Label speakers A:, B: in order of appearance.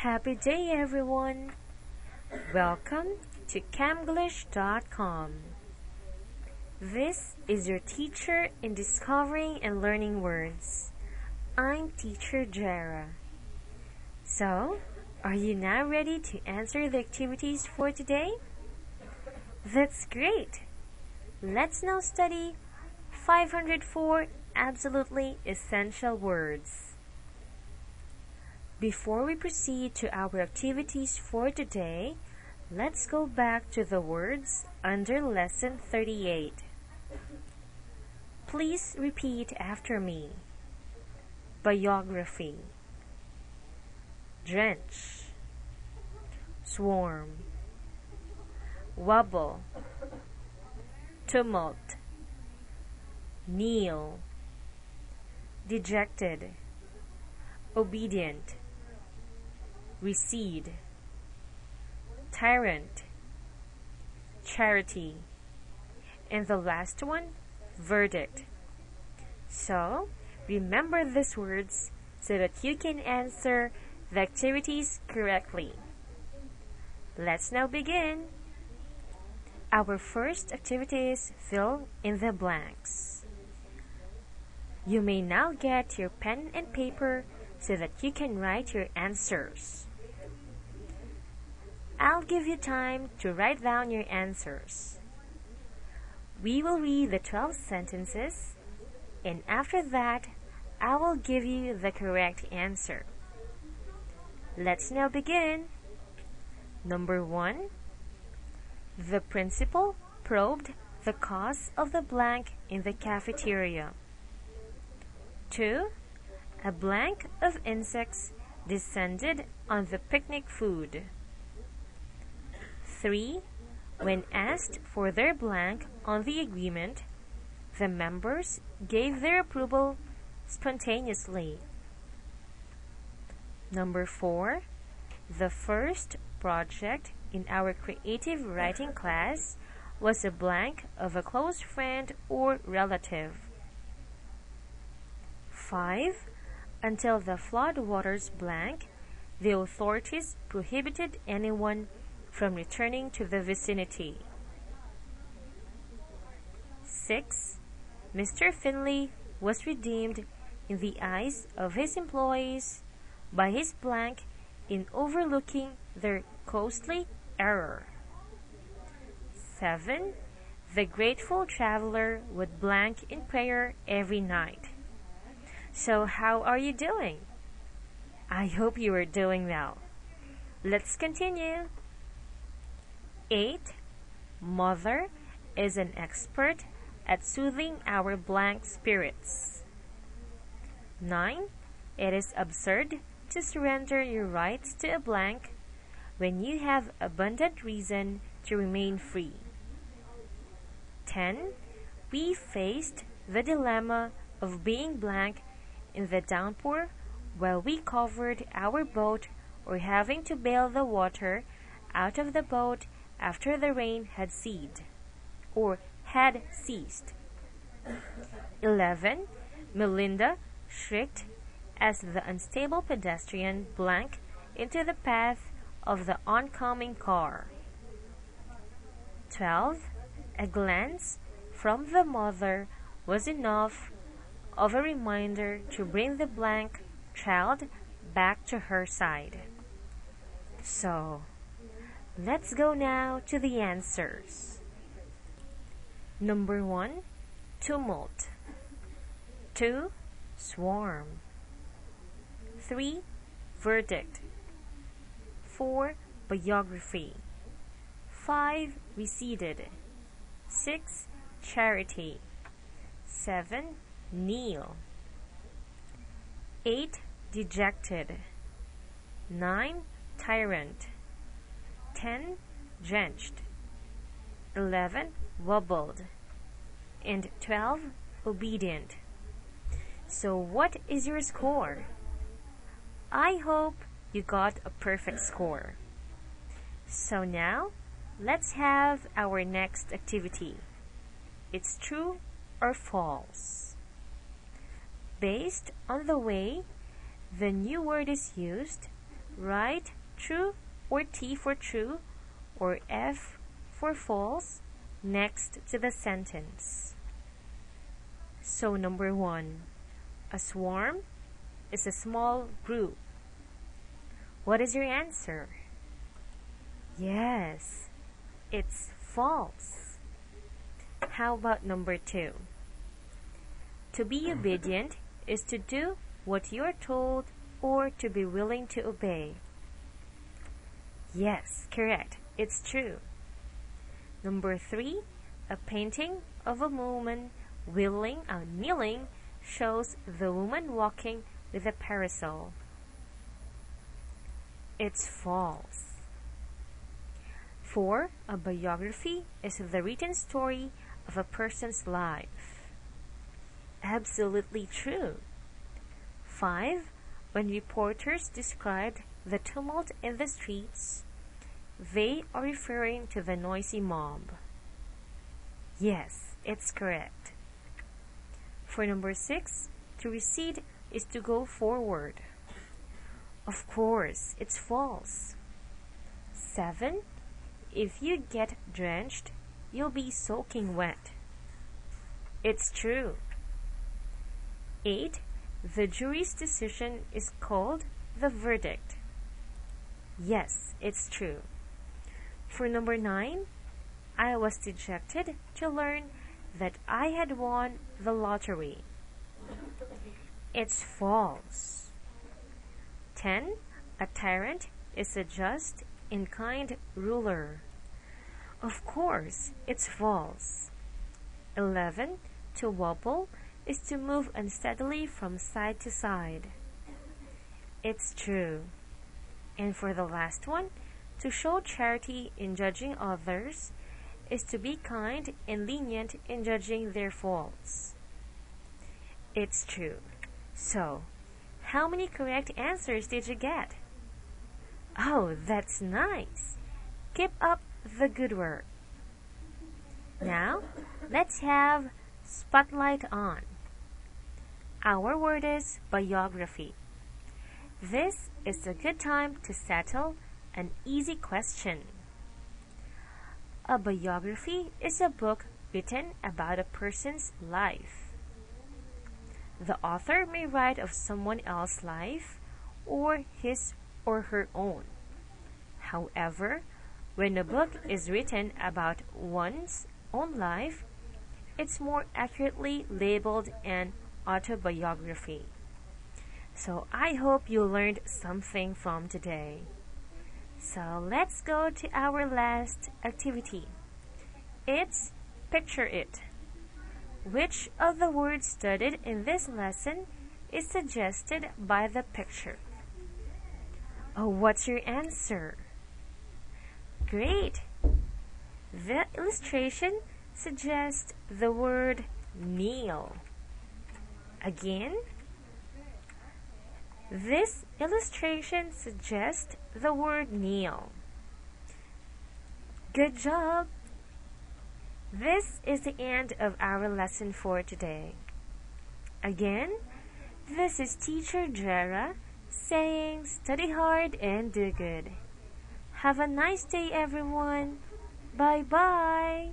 A: Happy day, everyone! Welcome to camglish.com. This is your teacher in discovering and learning words. I'm Teacher Jara. So, are you now ready to answer the activities for today? That's great! Let's now study 504 absolutely essential words. Before we proceed to our activities for today, let's go back to the words under Lesson 38. Please repeat after me. Biography, drench, swarm, wobble, tumult, kneel, dejected, obedient, recede, tyrant, charity, and the last one, verdict. So, remember these words so that you can answer the activities correctly. Let's now begin. Our first activity is fill in the blanks. You may now get your pen and paper so that you can write your answers. I'll give you time to write down your answers. We will read the 12 sentences, and after that, I will give you the correct answer. Let's now begin. Number 1. The principal probed the cause of the blank in the cafeteria. 2. A blank of insects descended on the picnic food. 3. When asked for their blank on the agreement, the members gave their approval spontaneously. Number 4. The first project in our creative writing class was a blank of a close friend or relative. 5. Until the flood waters blank, the authorities prohibited anyone from returning to the vicinity. 6. Mr. Finley was redeemed in the eyes of his employees by his blank in overlooking their costly error. 7. The grateful traveler would blank in prayer every night. So how are you doing? I hope you are doing well. Let's continue. 8. Mother is an expert at soothing our blank spirits. 9. It is absurd to surrender your rights to a blank when you have abundant reason to remain free. 10. We faced the dilemma of being blank in the downpour while we covered our boat or having to bail the water out of the boat after the rain had ceased. 11. Melinda shrieked as the unstable pedestrian blank into the path of the oncoming car. 12. A glance from the mother was enough of a reminder to bring the blank child back to her side. So, let's go now to the answers. Number 1. Tumult. 2. Swarm. 3. Verdict. 4. Biography. 5. Receded. 6. Charity. 7. Kneel. 8. Dejected. 9. Tyrant. 10. Drenched. 11. Wobbled. And 12. Obedient. So what is your score? I hope you got a perfect score. So now, let's have our next activity. It's true or false. Based on the way the new word is used, write true or T for true or F for false next to the sentence. So number 1, a swarm is a small group. What is your answer? Yes, it's false. How about number 2? To be obedient is to do what you are told or to be willing to obey. Yes, correct. It's true. Number 3, a painting of a woman kneeling shows the woman walking with a parasol. It's false. 4, a biography is the written story of a person's life. Absolutely true. 5, when reporters described the tumult in the streets, they are referring to the noisy mob. Yes, it's correct. For number 6, to recede is to go forward. Of course, it's false. 7, if you get drenched, you'll be soaking wet. It's true. 8, the jury's decision is called the verdict. Yes, it's true. For number 9, I was dejected to learn that I had won the lottery. It's false. 10, a tyrant is a just and kind ruler. Of course, it's false. 11, to wobble is to move unsteadily from side to side. It's true. And for the last one, to show charity in judging others is to be kind and lenient in judging their faults. It's true. So, how many correct answers did you get? Oh, that's nice. Keep up the good work. Now, let's have spotlight on. Our word is biography. This is a good time to settle an easy question. A biography is a book written about a person's life. The author may write of someone else's life or his or her own. However, when a book is written about one's own life, it's more accurately labeled an autobiography. So I hope you learned something from today. So let's go to our last activity. It's Picture It. Which of the words studied in this lesson is suggested by the picture? Oh, what's your answer? Great! The illustration suggests the word kneel. Again, this illustration suggests the word kneel. Good job! This is the end of our lesson for today. Again, this is Teacher Jera saying study hard and do good. Have a nice day, everyone. Bye-bye.